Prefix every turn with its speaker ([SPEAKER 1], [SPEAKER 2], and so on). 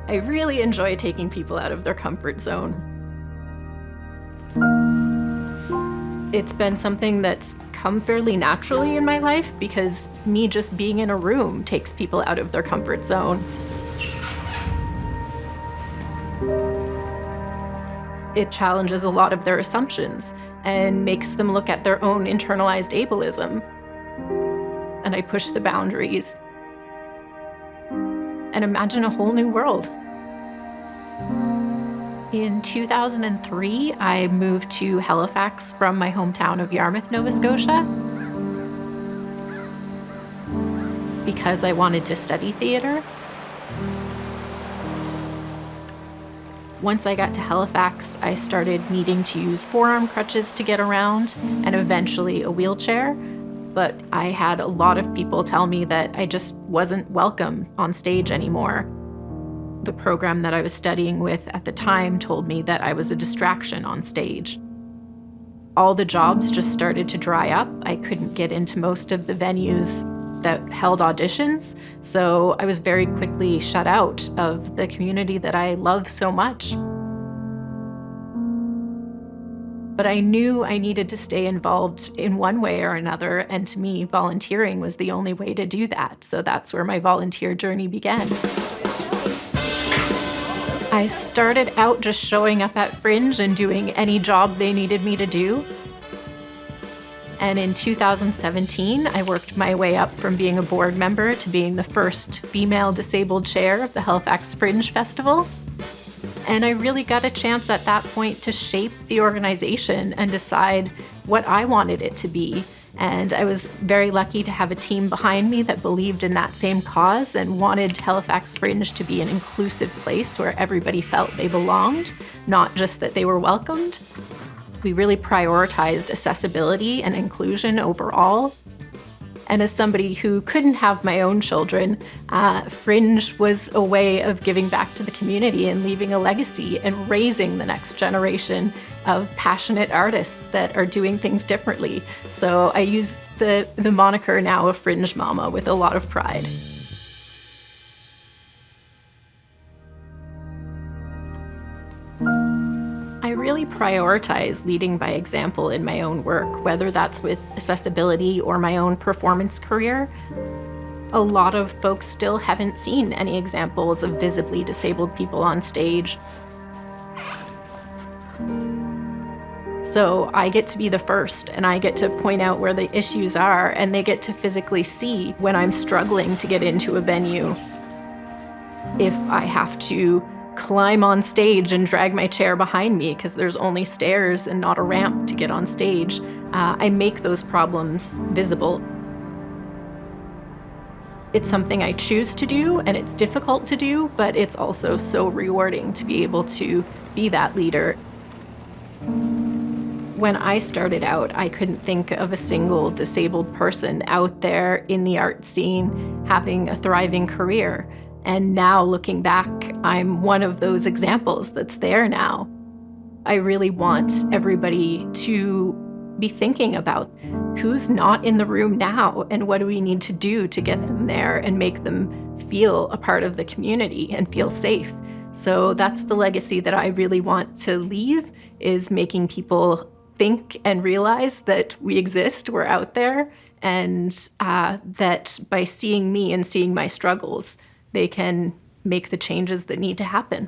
[SPEAKER 1] I really enjoy taking people out of their comfort zone. It's been something that's come fairly naturally in my life because me just being in a room takes people out of their comfort zone. It challenges a lot of their assumptions and makes them look at their own internalized ableism. And I push the boundaries and imagine a whole new world. In 2003, I moved to Halifax from my hometown of Yarmouth, Nova Scotia, because I wanted to study theater. Once I got to Halifax, I started needing to use forearm crutches to get around and eventually a wheelchair. But I had a lot of people tell me that I just wasn't welcome on stage anymore. The program that I was studying with at the time told me that I was a distraction on stage. All the jobs just started to dry up. I couldn't get into most of the venues that held auditions, so I was very quickly shut out of the community that I love so much. But I knew I needed to stay involved in one way or another, and to me, volunteering was the only way to do that. So that's where my volunteer journey began. I started out just showing up at Fringe and doing any job they needed me to do. And in 2017, I worked my way up from being a board member to being the first female disabled chair of the Halifax Fringe Festival. And I really got a chance at that point to shape the organization and decide what I wanted it to be. And I was very lucky to have a team behind me that believed in that same cause and wanted Halifax Fringe to be an inclusive place where everybody felt they belonged, not just that they were welcomed. We really prioritized accessibility and inclusion overall. And as somebody who couldn't have my own children, Fringe was a way of giving back to the community and leaving a legacy and raising the next generation of passionate artists that are doing things differently. So I use the moniker now of Fringe Mama with a lot of pride. I really prioritize leading by example in my own work, whether that's with accessibility or my own performance career. A lot of folks still haven't seen any examples of visibly disabled people on stage. So I get to be the first, and I get to point out where the issues are, and they get to physically see when I'm struggling to get into a venue. If I have to climb on stage and drag my chair behind me because there's only stairs and not a ramp to get on stage, I make those problems visible. It's something I choose to do, and it's difficult to do, but it's also so rewarding to be able to be that leader. When I started out, I couldn't think of a single disabled person out there in the art scene having a thriving career. And now looking back, I'm one of those examples that's there now. I really want everybody to be thinking about who's not in the room now and what do we need to do to get them there and make them feel a part of the community and feel safe. So that's the legacy that I really want to leave, is making people think and realize that we exist, we're out there, and that by seeing me and seeing my struggles, they can make the changes that need to happen.